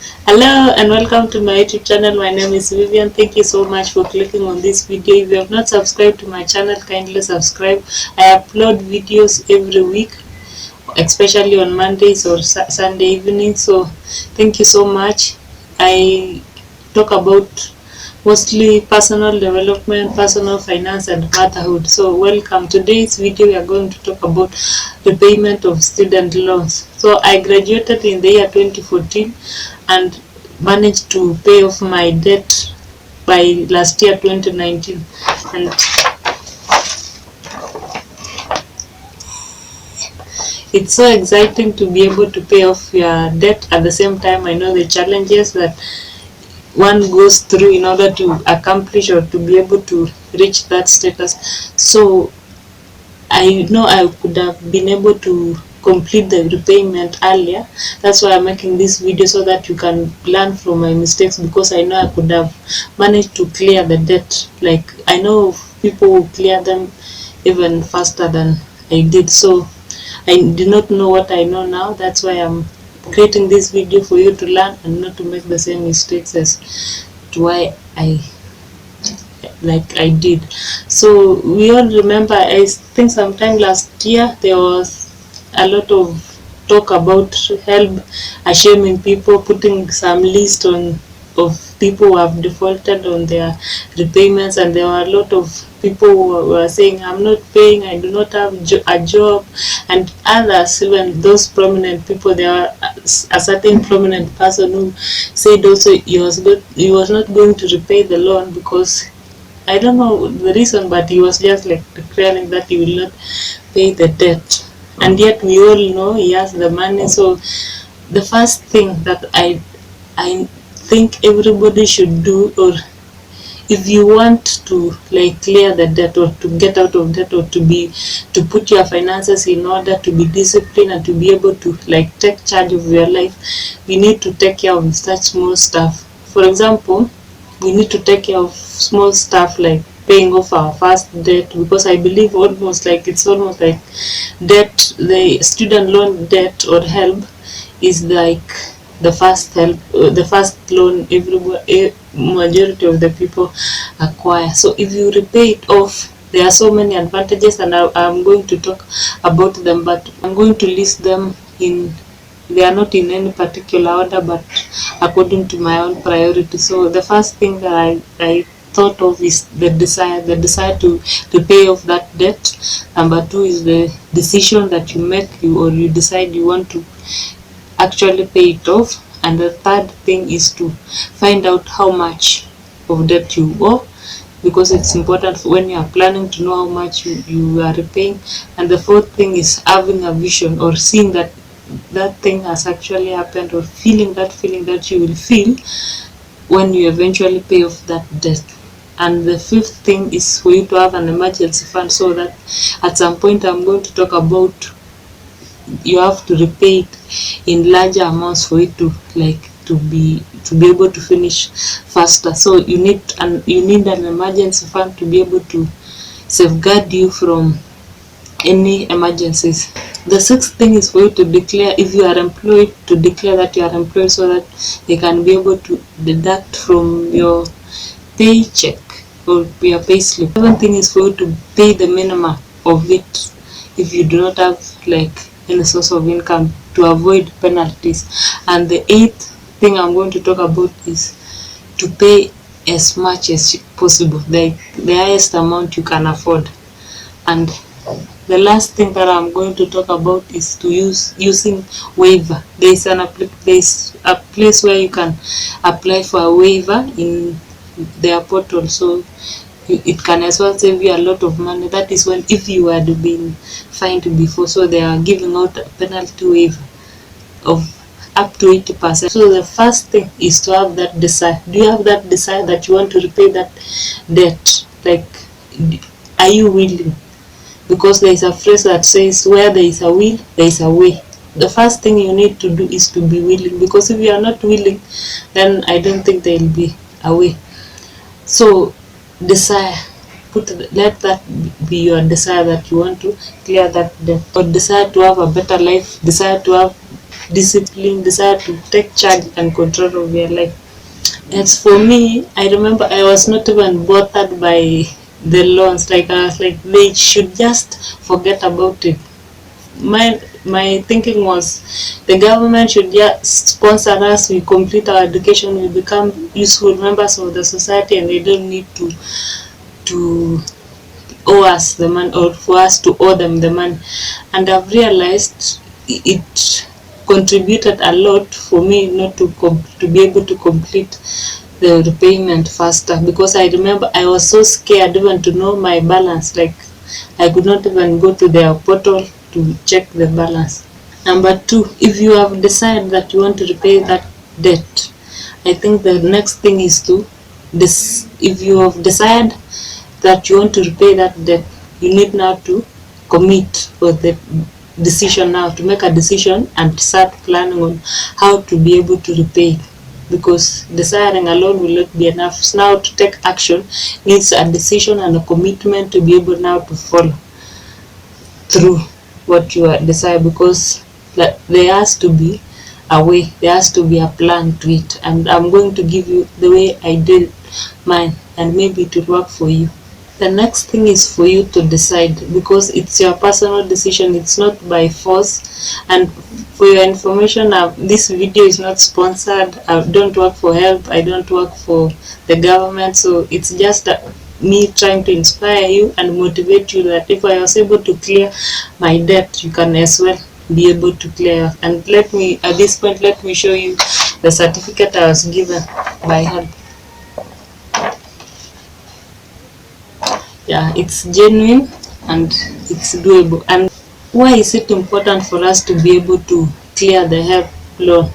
Hello and welcome to my YouTube channel. My name is Vivian. Thank you so much for clicking on this video. If you have not subscribed to my channel, kindly subscribe. I upload videos every week, especially on Mondays or Sunday evening. So thank you so much. I talk about mostly personal development, personal finance and motherhood. So welcome. Today's video we are going to talk about repayment of student loans. So I graduated in the year 2014 and managed to pay off my debt by last year 2019, and it's so exciting to be able to pay off your debt. At the same time, I know the challenges that one goes through in order to accomplish or to be able to reach that status. So I know I could have been able to complete the repayment earlier. That's why I'm making this video, so that you can learn from my mistakes, because I know I could have managed to clear the debt. Like, I know people will clear them even faster than I did. So I did not know what I know now. That's why I'm creating this video, for you to learn and not to make the same mistakes as to why I did. So we all remember, I think sometime last year there was a lot of talk about HELB shaming people, putting some list on of people who have defaulted on their repayments, and there were a lot of people who were saying, I'm not paying, I do not have a job, and others, even those prominent people. There were a certain prominent person who said also he was not going to repay the loan because I don't know the reason, but he was just like declaring that he will not pay the debt. And yet we all know he has the money. So the first thing that I think everybody should do, or if you want to clear the debt, or to get out of debt, or to put your finances in order, to be disciplined and to be able to take charge of your life, we need to take care of such small stuff. For example, we need to take care of small stuff like paying off our first debt, because I believe it's almost like debt, the student loan debt or HELB is like the first loan majority of the people acquire. So if you repay it off, there are so many advantages, and I'm going to talk about them, but I'm going to list them they are not in any particular order, but according to my own priority. So the first thing that I thought of is the desire to pay off that debt. Number two is the decision that you make, or you decide you want to actually pay it off. And the third thing is to find out how much of debt you owe, because it's important when you are planning to know how much you are repaying. And the fourth thing is having a vision, or seeing that thing has actually happened, or feeling that you will feel when you eventually pay off that debt. And the fifth thing is for you to have an emergency fund, so that at some point I'm going to talk about, you have to repay it in larger amounts for it to be able to finish faster. So you need an emergency fund to be able to safeguard you from any emergencies. The sixth thing is for you to declare, if you are employed, to declare that you are employed, so that they can be able to deduct from your paycheck or your payslip. The seventh thing is for you to pay the minimum of it if you do not have any source of income, to avoid penalties. And the eighth thing I'm going to talk about is to pay as much as possible, the highest amount you can afford. And the last thing that I'm going to talk about is to using waiver. There's a place where you can apply for a waiver in their portal, so it can as well save you a lot of money. That is when, if you had been fined before, so they are giving out a penalty waiver of up to 80%. So the first thing is to have that desire. Do you have that desire that you want to repay that debt? Are you willing? Because there is a phrase that says, where there is a will, there is a way. The first thing you need to do is to be willing, because if you are not willing, then I don't think there will be a way. So desire, let that be your desire, that you want to clear that debt, or desire to have a better life, desire to have discipline, desire to take charge and control of your life. As for me, I remember I was not even bothered by the loans. Like I was like, they should just forget about it. My thinking was the government should just sponsor us, we complete our education, we become useful members of the society, and they don't need to owe us the money, or for us to owe them the money. And I've realized it contributed a lot for me not to be able to complete the repayment faster, because I remember I was so scared even to know my balance. Like I could not even go to their portal to check the balance. Number two, if you have decided that you want to repay that debt, I think the next thing is to if you have decided that you want to repay that debt, you need now to commit for the decision, now to make a decision and start planning on how to be able to repay it. Because deciding alone will not be enough. Now to take action needs a decision and a commitment to be able now to follow through what you are deciding, because there has to be a way, there has to be a plan to it, and I'm going to give you the way I did mine, and maybe it will work for you. The next thing is for you to decide, because it's your personal decision, it's not by force. And for your information, this video is not sponsored. I don't work for HELB, I don't work for the government, so it's just me trying to inspire you and motivate you that if I was able to clear my debt, you can as well be able to clear. And let me, at this point, let me show you the certificate I was given by HELB. Yeah, it's genuine and it's doable. And why is it important for us to be able to clear the HELB loan?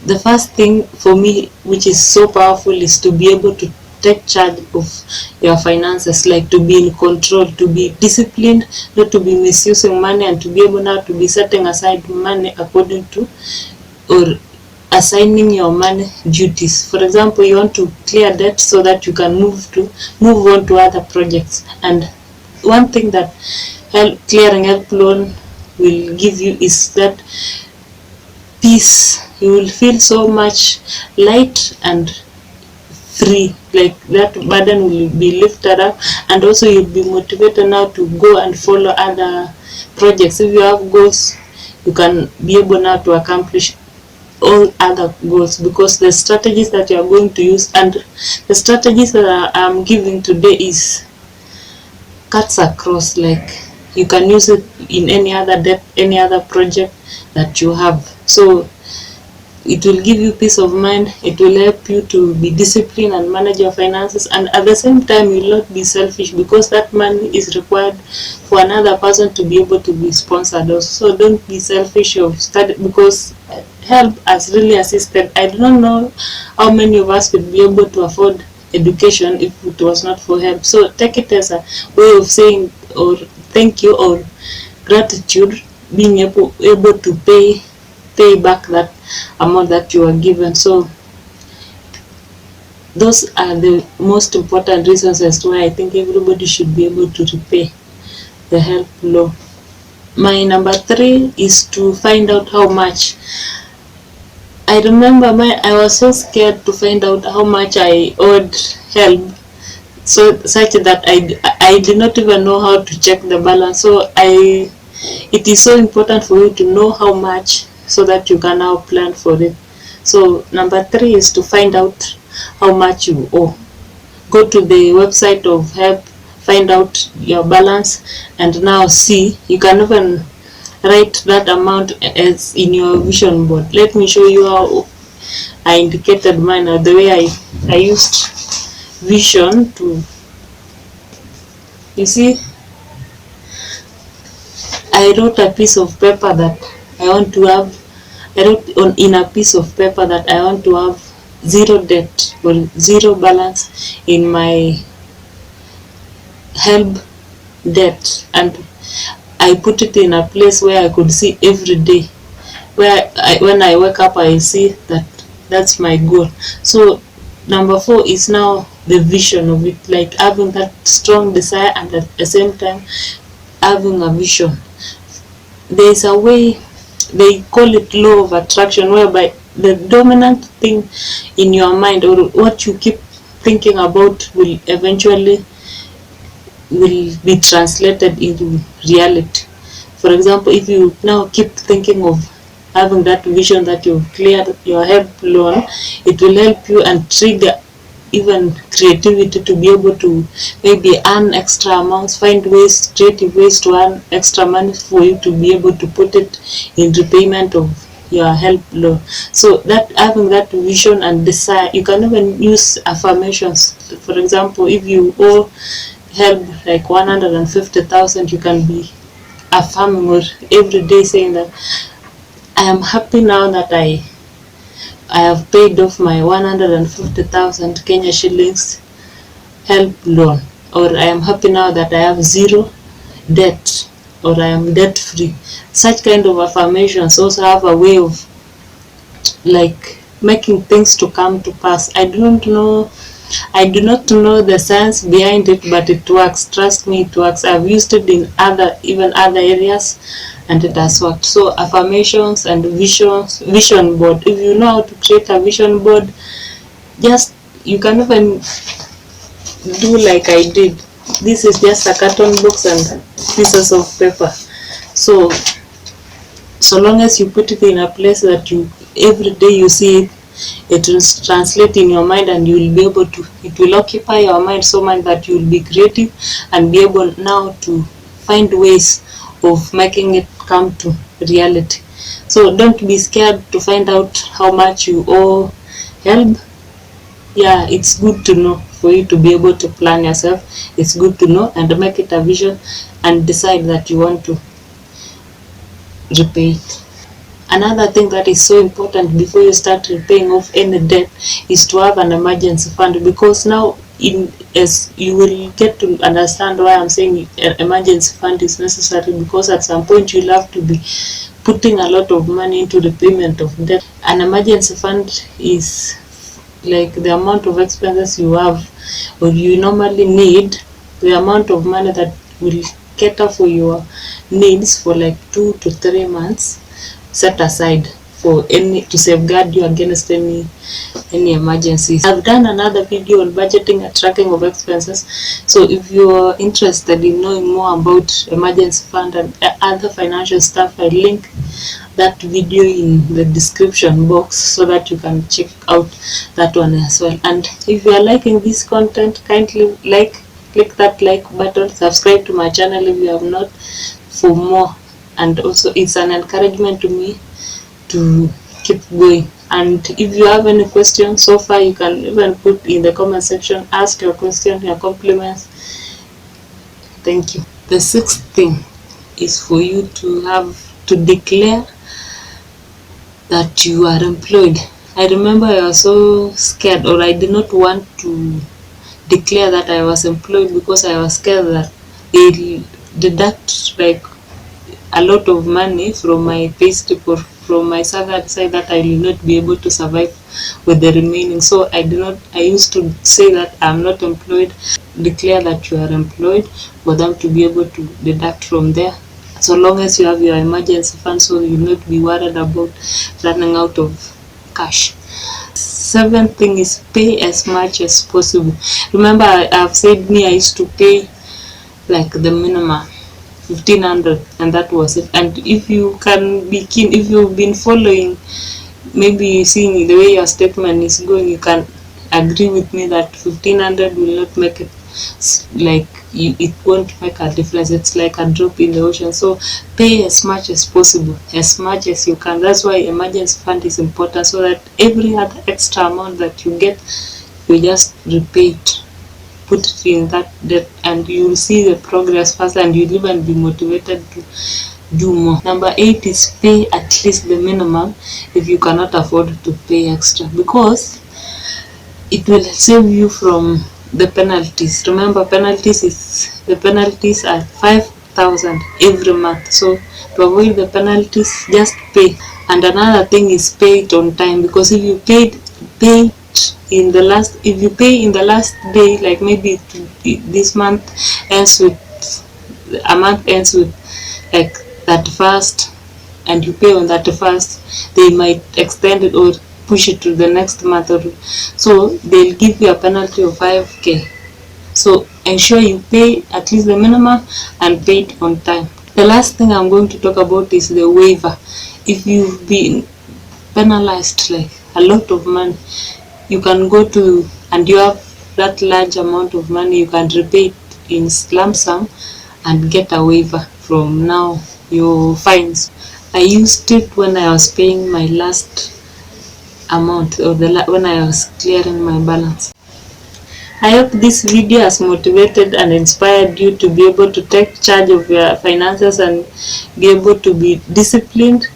The first thing for me, which is so powerful, is to be able to take charge of your finances, like to be in control, to be disciplined, not to be misusing money, and to be able now to be setting aside money according to, or assigning your money duties. For example, you want to clear debt so that you can move on to other projects. And one thing that clearing HELB loan will give you is that peace. You will feel so much light and free, like that burden will be lifted up, and also you'll be motivated now to go and follow other projects. If you have goals, you can be able now to accomplish all other goals, because the strategies that you are going to use, and the strategies that I'm giving today is cuts across. Like you can use it in any other debt, any other project that you have. So it will give you peace of mind, it will help you to be disciplined and manage your finances, and at the same time you will not be selfish, because that money is required for another person to be able to be sponsored also. So don't be selfish of study, because HELB has really assisted. I don't know how many of us would be able to afford education if it was not for HELB. So take it as a way of saying, or thank you, or gratitude, being able to pay back that amount that you are given. So those are the most important reasons as to why I think everybody should be able to repay the HELB loan. My number 3 is to find out how much. I remember I was so scared to find out how much I owed HELB, so such that I did not even know how to check the balance. So it is so important for you to know how much, so that you can now plan for it. So number 3 is to find out how much you owe. Go to the website of HELB, find out your balance, and now see, you can even write that amount as in your vision board. Let me show you how I indicated mine, or the way I used vision to, you see, I wrote a piece of paper that I want to have, I wrote in a piece of paper that I want to have zero debt or zero balance in my HELB debt, and I put it in a place where I could see every day, where when I wake up I see that that's my goal. So number 4 is now the vision of it, like having that strong desire and at the same time having a vision. There is a way they call it law of attraction, whereby the dominant thing in your mind, or what you keep thinking about, will eventually be translated into reality. For example, if you now keep thinking of having that vision that you've cleared your HELB loan, it will help you and trigger even creativity to be able to maybe earn extra amounts, find ways, creative ways to earn extra money for you to be able to put it in repayment of your HELB loan. So that having that vision and desire, you can even use affirmations. For example, if you owe HELB like 150,000, you can be affirming or every day saying that I am happy now that I have paid off my 150,000 Kenya shillings HELB loan, or I am happy now that I have zero debt, or I am debt free. Such kind of affirmations also have a way of like making things to come to pass. I do not know the science behind it, but it works. Trust me, it works. I've used it in even other areas, and it has worked. So affirmations and vision board. If you know how to create a vision board, you can even do like I did. This is just a carton box and pieces of paper. So long as you put it in a place that you every day you see it, it will translate in your mind, and you will be able to, it will occupy your mind so much that you will be creative and be able now to find ways of making it come to reality. So don't be scared to find out how much you owe HELB. Yeah, it's good to know, for you to be able to plan yourself. It's good to know and make it a vision and decide that you want to repay it. Another thing that is so important before you start repaying off any debt is to have an emergency fund, because now as you will get to understand why I'm saying an emergency fund is necessary, because at some point you'll have to be putting a lot of money into the payment of debt. An emergency fund is like the amount of expenses you have or you normally need, the amount of money that will cater for your needs for like 2 to 3 months, set aside for to safeguard you against any emergencies. I've done another video on budgeting and tracking of expenses, so if you're interested in knowing more about emergency fund and other financial stuff, I link that video in the description box so that you can check out that one as well. And if you are liking this content, kindly click that like button, subscribe to my channel if you have not, for more. And also it's an encouragement to me to keep going. And if you have any questions so far, you can even put in the comment section, ask your question, your compliments. Thank you. The sixth thing is for you to declare that you are employed. I remember I was so scared, or I did not want to declare that I was employed because I was scared that they deduct like a lot of money from my payslip or from my salary side that I will not be able to survive with the remaining. So I used to say that I'm not employed. Declare that you are employed for them to be able to deduct from there, so long as you have your emergency fund, so you will not be worried about running out of cash. Seventh thing is pay as much as possible. Remember, I've said I used to pay like the minimum 1,500, and that was it. And if you can be keen, if you've been following, maybe seeing the way your statement is going, you can agree with me that 1,500 will not make it, like it won't make a difference. It's like a drop in the ocean. So pay as much as possible, as much as you can. That's why emergency fund is important, so that every other extra amount that you get, you just repay it, put it in that debt, and you will see the progress faster, and you'll even be motivated to do more. Number 8 is pay at least the minimum if you cannot afford to pay extra, because it will save you from the penalties. Remember, the penalties are 5,000 every month. So to avoid the penalties, just pay. And another thing is pay it on time, because if you pay in the last day, like maybe this month ends with like 31st and you pay on 31st, they might extend it or push it to the next month, or so they'll give you a penalty of 5k. So ensure you pay at least the minimum and pay it on time. The last thing I'm going to talk about is the waiver. If you've been penalized like a lot of money, you can go to, and you have that large amount of money, you can repay it in lump sum and get a waiver from now your fines. I used it when I was paying my last amount, or when I was clearing my balance. I hope this video has motivated and inspired you to be able to take charge of your finances and be able to be disciplined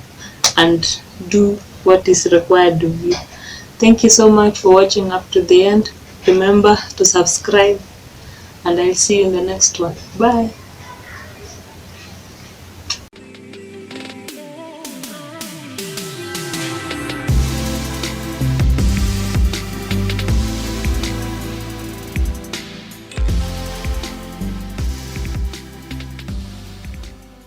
and do what is required of you. Thank you so much for watching up to the end. Remember to subscribe, and I'll see you in the next one. Bye.